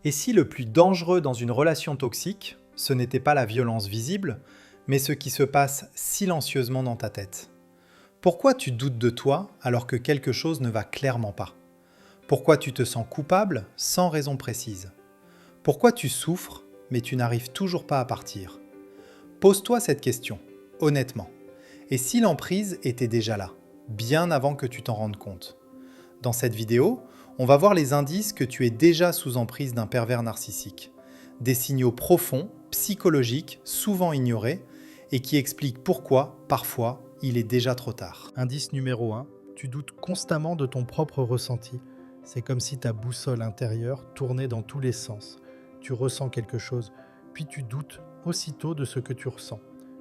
Et si le plus dangereux dans une relation toxique, ce n'était pas la violence visible, mais ce qui se passe silencieusement dans ta tête? Pourquoi tu doutes de toi alors que quelque chose ne va clairement pas? Pourquoi tu te sens coupable sans raison précise? Pourquoi tu souffres mais tu n'arrives toujours pas à partir? Pose-toi cette question, honnêtement. Et si l'emprise était déjà là, bien avant que tu t'en rendes compte? Dans cette vidéo, on va voir les indices que tu es déjà sous emprise d'un pervers narcissique. Des signaux profonds, psychologiques, souvent ignorés, et qui expliquent pourquoi, parfois, il est déjà trop tard. Indice numéro 1, tu doutes constamment de ton propre ressenti. C'est comme si ta boussole intérieure tournait dans tous les sens. Tu ressens quelque chose, puis tu doutes aussitôt de ce que tu ressens.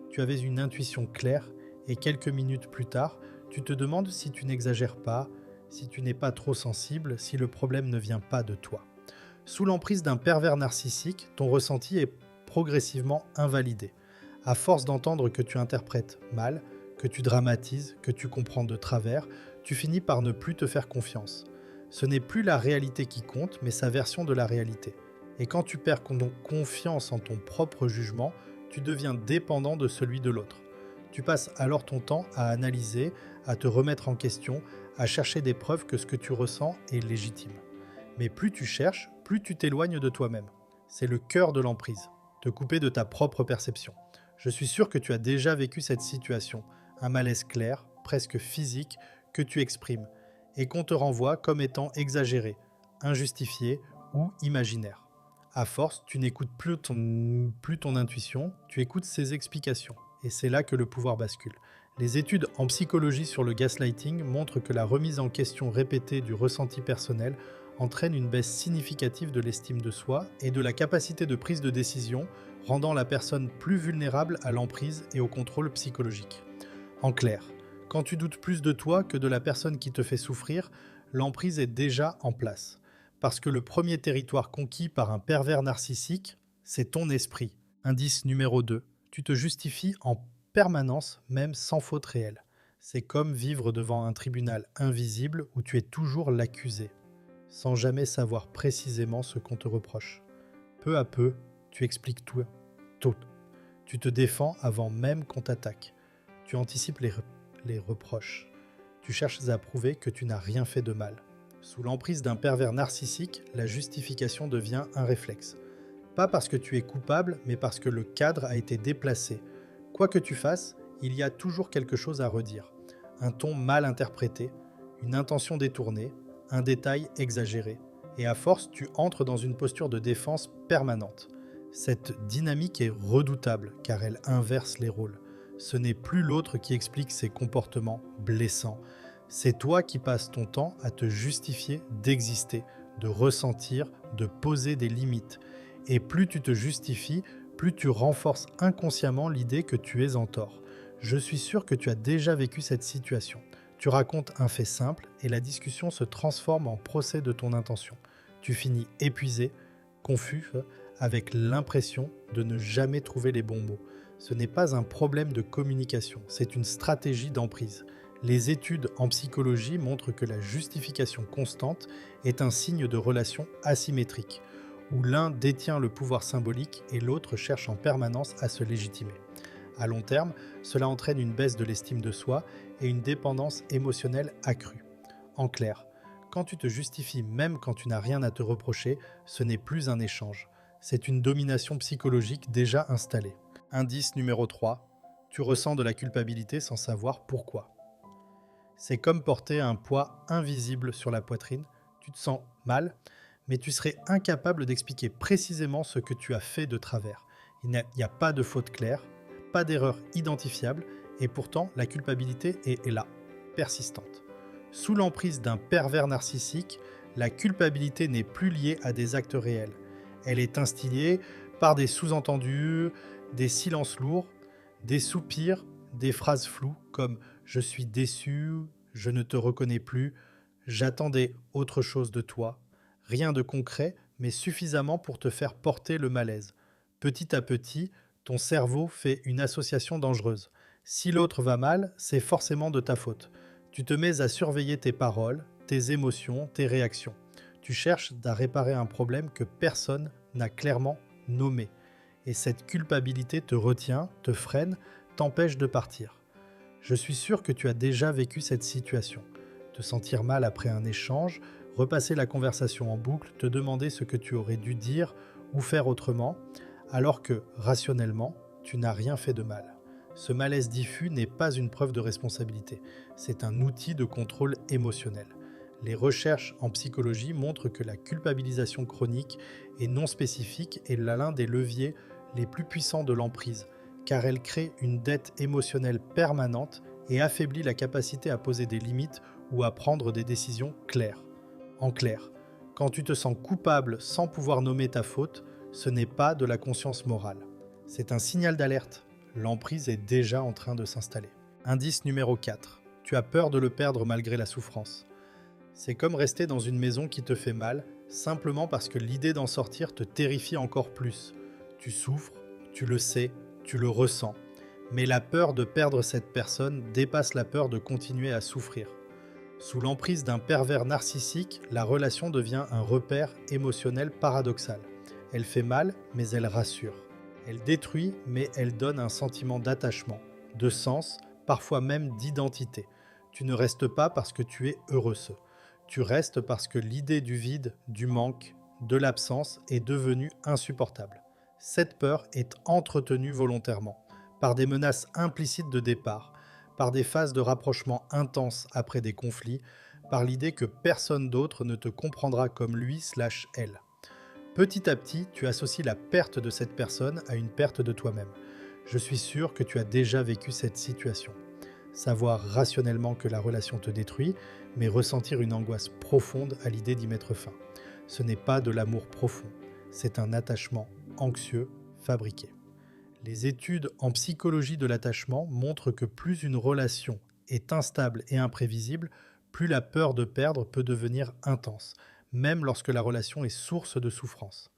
Tu avais une intuition claire et quelques minutes plus tard, tu te demandes si tu n'exagères pas, si tu n'es pas trop sensible, si le problème ne vient pas de toi. Sous l'emprise d'un pervers narcissique, ton ressenti est progressivement invalidé. À force d'entendre que tu interprètes mal, que tu dramatises, que tu comprends de travers, tu finis par ne plus te faire confiance. Ce n'est plus la réalité qui compte, mais sa version de la réalité. Et quand tu perds confiance en ton propre jugement, tu deviens dépendant de celui de l'autre. Tu passes alors ton temps à analyser, à te remettre en question, à chercher des preuves que ce que tu ressens est légitime. Mais plus tu cherches, plus tu t'éloignes de toi-même. C'est le cœur de l'emprise, te couper de ta propre perception. Je suis sûr que tu as déjà vécu cette situation, un malaise clair, presque physique, que tu exprimes, et qu'on te renvoie comme étant exagéré, injustifié ou imaginaire. À force, tu n'écoutes plus ton intuition, tu écoutes ses explications. Et c'est là que le pouvoir bascule. Les études en psychologie sur le gaslighting montrent que la remise en question répétée du ressenti personnel entraîne une baisse significative de l'estime de soi et de la capacité de prise de décision, rendant la personne plus vulnérable à l'emprise et au contrôle psychologique. En clair, quand tu doutes plus de toi que de la personne qui te fait souffrir, l'emprise est déjà en place. Parce que le premier territoire conquis par un pervers narcissique, c'est ton esprit. Indice numéro 2. Tu te justifies en permanence, même sans faute réelle. C'est comme vivre devant un tribunal invisible où tu es toujours l'accusé, sans jamais savoir précisément ce qu'on te reproche. Peu à peu, tu expliques tout. Tu te défends avant même qu'on t'attaque. Tu anticipes les reproches. Tu cherches à prouver que tu n'as rien fait de mal. Sous l'emprise d'un pervers narcissique, la justification devient un réflexe. Pas parce que tu es coupable, mais parce que le cadre a été déplacé. Quoi que tu fasses, il y a toujours quelque chose à redire. Un ton mal interprété, une intention détournée, un détail exagéré. Et à force, tu entres dans une posture de défense permanente. Cette dynamique est redoutable car elle inverse les rôles. Ce n'est plus l'autre qui explique ses comportements blessants. C'est toi qui passes ton temps à te justifier d'exister, de ressentir, de poser des limites. Et plus tu te justifies, plus tu renforces inconsciemment l'idée que tu es en tort. Je suis sûr que tu as déjà vécu cette situation. Tu racontes un fait simple et la discussion se transforme en procès de ton intention. Tu finis épuisé, confus, avec l'impression de ne jamais trouver les bons mots. Ce n'est pas un problème de communication, c'est une stratégie d'emprise. Les études en psychologie montrent que la justification constante est un signe de relation asymétrique, où l'un détient le pouvoir symbolique et l'autre cherche en permanence à se légitimer. À long terme, cela entraîne une baisse de l'estime de soi et une dépendance émotionnelle accrue. En clair, quand tu te justifies même quand tu n'as rien à te reprocher, ce n'est plus un échange. C'est une domination psychologique déjà installée. Indice numéro 3. Tu ressens de la culpabilité sans savoir pourquoi. C'est comme porter un poids invisible sur la poitrine. Tu te sens mal, mais tu serais incapable d'expliquer précisément ce que tu as fait de travers. Il n'y a pas de faute claire, pas d'erreur identifiable, et pourtant la culpabilité est là, persistante. Sous l'emprise d'un pervers narcissique, la culpabilité n'est plus liée à des actes réels. Elle est instillée par des sous-entendus, des silences lourds, des soupirs, des phrases floues comme « je suis déçu »,« je ne te reconnais plus »,« j'attendais autre chose de toi ». Rien de concret, mais suffisamment pour te faire porter le malaise. Petit à petit, ton cerveau fait une association dangereuse. Si l'autre va mal, c'est forcément de ta faute. Tu te mets à surveiller tes paroles, tes émotions, tes réactions. Tu cherches à réparer un problème que personne n'a clairement nommé. Et cette culpabilité te retient, te freine, t'empêche de partir. Je suis sûr que tu as déjà vécu cette situation. Te sentir mal après un échange, repasser la conversation en boucle, te demander ce que tu aurais dû dire ou faire autrement, alors que, rationnellement, tu n'as rien fait de mal. Ce malaise diffus n'est pas une preuve de responsabilité, c'est un outil de contrôle émotionnel. Les recherches en psychologie montrent que la culpabilisation chronique et non spécifique est l'un des leviers les plus puissants de l'emprise, car elle crée une dette émotionnelle permanente et affaiblit la capacité à poser des limites ou à prendre des décisions claires. En clair, quand tu te sens coupable sans pouvoir nommer ta faute, ce n'est pas de la conscience morale. C'est un signal d'alerte. L'emprise est déjà en train de s'installer. Indice numéro 4. Tu as peur de le perdre malgré la souffrance. C'est comme rester dans une maison qui te fait mal, simplement parce que l'idée d'en sortir te terrifie encore plus. Tu souffres, tu le sais, tu le ressens. Mais la peur de perdre cette personne dépasse la peur de continuer à souffrir. Sous l'emprise d'un pervers narcissique, la relation devient un repère émotionnel paradoxal. Elle fait mal, mais elle rassure. Elle détruit, mais elle donne un sentiment d'attachement, de sens, parfois même d'identité. Tu ne restes pas parce que tu es heureux. Tu restes parce que l'idée du vide, du manque, de l'absence est devenue insupportable. Cette peur est entretenue volontairement, par des menaces implicites de départ, par des phases de rapprochement intenses après des conflits, par l'idée que personne d'autre ne te comprendra comme lui/elle. Petit à petit, tu associes la perte de cette personne à une perte de toi-même. Je suis sûr que tu as déjà vécu cette situation. Savoir rationnellement que la relation te détruit, mais ressentir une angoisse profonde à l'idée d'y mettre fin. Ce n'est pas de l'amour profond, c'est un attachement anxieux fabriqué. Les études en psychologie de l'attachement montrent que plus une relation est instable et imprévisible, plus la peur de perdre peut devenir intense, même lorsque la relation est source de souffrance.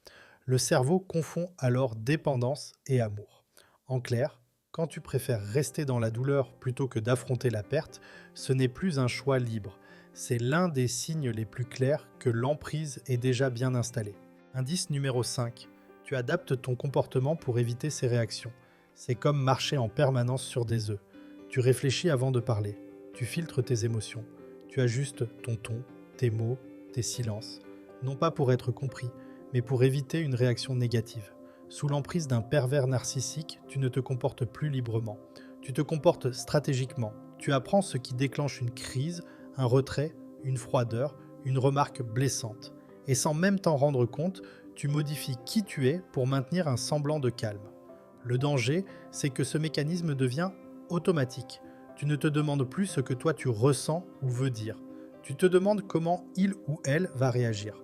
Le cerveau confond alors dépendance et amour. En clair, quand tu préfères rester dans la douleur plutôt que d'affronter la perte, ce n'est plus un choix libre. C'est l'un des signes les plus clairs que l'emprise est déjà bien installée. Indice numéro 5. Tu adaptes ton comportement pour éviter ces réactions. C'est comme marcher en permanence sur des œufs. Tu réfléchis avant de parler. Tu filtres tes émotions. Tu ajustes ton ton, tes mots, tes silences. Non pas pour être compris, mais pour éviter une réaction négative. Sous l'emprise d'un pervers narcissique, tu ne te comportes plus librement. Tu te comportes stratégiquement. Tu apprends ce qui déclenche une crise, un retrait, une froideur, une remarque blessante. Et sans même t'en rendre compte, tu modifies qui tu es pour maintenir un semblant de calme. Le danger, c'est que ce mécanisme devient automatique. Tu ne te demandes plus ce que toi tu ressens ou veux dire. Tu te demandes comment il ou elle va réagir.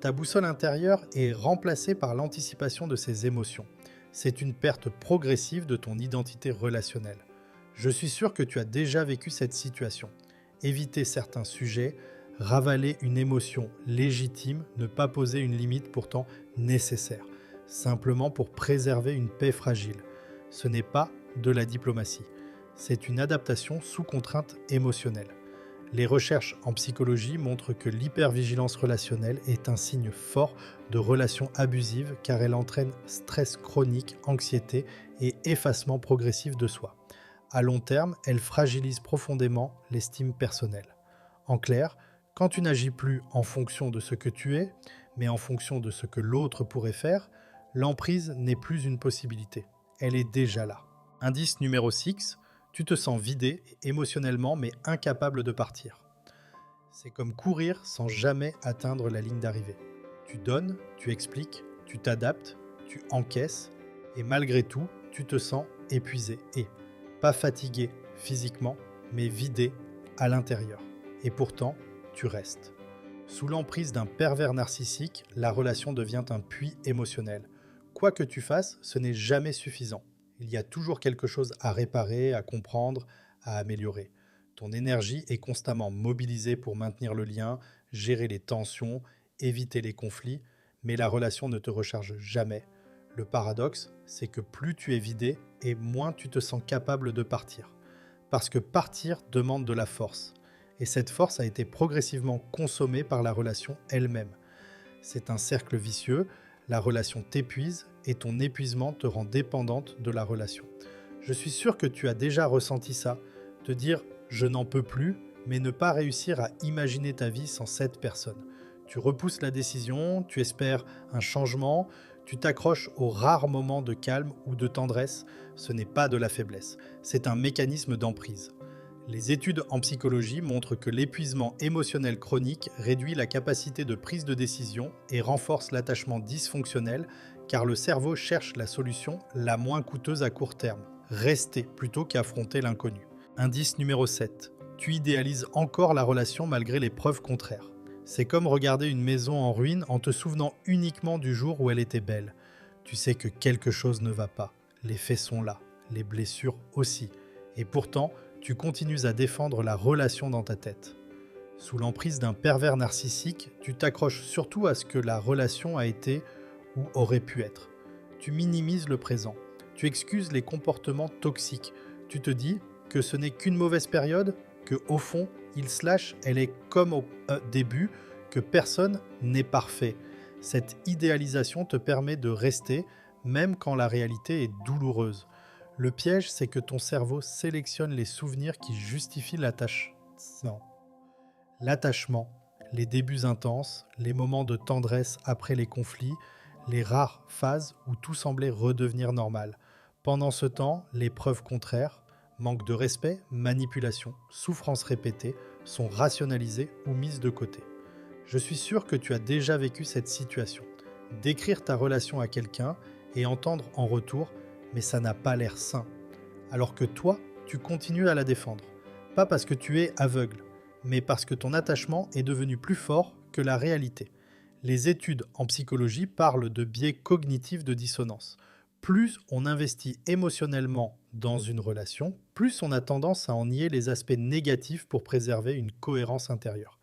Ta boussole intérieure est remplacée par l'anticipation de ses émotions. C'est une perte progressive de ton identité relationnelle. Je suis sûr que tu as déjà vécu cette situation. Éviter certains sujets, ravaler une émotion légitime, ne pas poser une limite pourtant nécessaire, simplement pour préserver une paix fragile. Ce n'est pas de la diplomatie, c'est une adaptation sous contrainte émotionnelle. Les recherches en psychologie montrent que l'hypervigilance relationnelle est un signe fort de relations abusives car elle entraîne stress chronique, anxiété et effacement progressif de soi. À long terme, elle fragilise profondément l'estime personnelle. En clair, quand tu n'agis plus en fonction de ce que tu es, mais en fonction de ce que l'autre pourrait faire, l'emprise n'est plus une possibilité. Elle est déjà là. Indice numéro 6. Tu te sens vidé émotionnellement mais incapable de partir. C'est comme courir sans jamais atteindre la ligne d'arrivée. Tu donnes, tu expliques, tu t'adaptes, tu encaisses et malgré tout, tu te sens épuisé et pas fatigué physiquement mais vidé à l'intérieur. Et pourtant, tu restes. Sous l'emprise d'un pervers narcissique, la relation devient un puits émotionnel. Quoi que tu fasses, ce n'est jamais suffisant. Il y a toujours quelque chose à réparer, à comprendre, à améliorer. Ton énergie est constamment mobilisée pour maintenir le lien, gérer les tensions, éviter les conflits, mais la relation ne te recharge jamais. Le paradoxe, c'est que plus tu es vidé et moins tu te sens capable de partir. Parce que partir demande de la force. Et cette force a été progressivement consommée par la relation elle-même. C'est un cercle vicieux, la relation t'épuise et ton épuisement te rend dépendante de la relation. Je suis sûr que tu as déjà ressenti ça, te dire « je n'en peux plus », mais ne pas réussir à imaginer ta vie sans cette personne. Tu repousses la décision, tu espères un changement, tu t'accroches aux rares moments de calme ou de tendresse. Ce n'est pas de la faiblesse, c'est un mécanisme d'emprise. Les études en psychologie montrent que l'épuisement émotionnel chronique réduit la capacité de prise de décision et renforce l'attachement dysfonctionnel car le cerveau cherche la solution la moins coûteuse à court terme, rester plutôt qu'affronter l'inconnu. Indice numéro 7. Tu idéalises encore la relation malgré les preuves contraires. C'est comme regarder une maison en ruine en te souvenant uniquement du jour où elle était belle. Tu sais que quelque chose ne va pas, les faits sont là, les blessures aussi, et pourtant, tu continues à défendre la relation dans ta tête. Sous l'emprise d'un pervers narcissique, tu t'accroches surtout à ce que la relation a été ou aurait pu être. Tu minimises le présent, tu excuses les comportements toxiques, tu te dis que ce n'est qu'une mauvaise période, que au fond, elle est comme au début, que personne n'est parfait. Cette idéalisation te permet de rester, même quand la réalité est douloureuse. Le piège, c'est que ton cerveau sélectionne les souvenirs qui justifient l'attachement, les débuts intenses, les moments de tendresse après les conflits, les rares phases où tout semblait redevenir normal. Pendant ce temps, les preuves contraires, manque de respect, manipulation, souffrance répétée, sont rationalisées ou mises de côté. Je suis sûr que tu as déjà vécu cette situation. Décrire ta relation à quelqu'un et entendre en retour « mais ça n'a pas l'air sain », alors que toi, tu continues à la défendre. Pas parce que tu es aveugle, mais parce que ton attachement est devenu plus fort que la réalité. Les études en psychologie parlent de biais cognitifs de dissonance. Plus on investit émotionnellement dans une relation, plus on a tendance à en nier les aspects négatifs pour préserver une cohérence intérieure.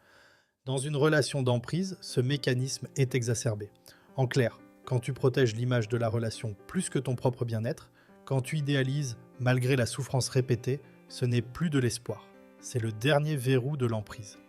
Dans une relation d'emprise, ce mécanisme est exacerbé. En clair, quand tu protèges l'image de la relation plus que ton propre bien-être, quand tu idéalises malgré la souffrance répétée, ce n'est plus de l'espoir. C'est le dernier verrou de l'emprise.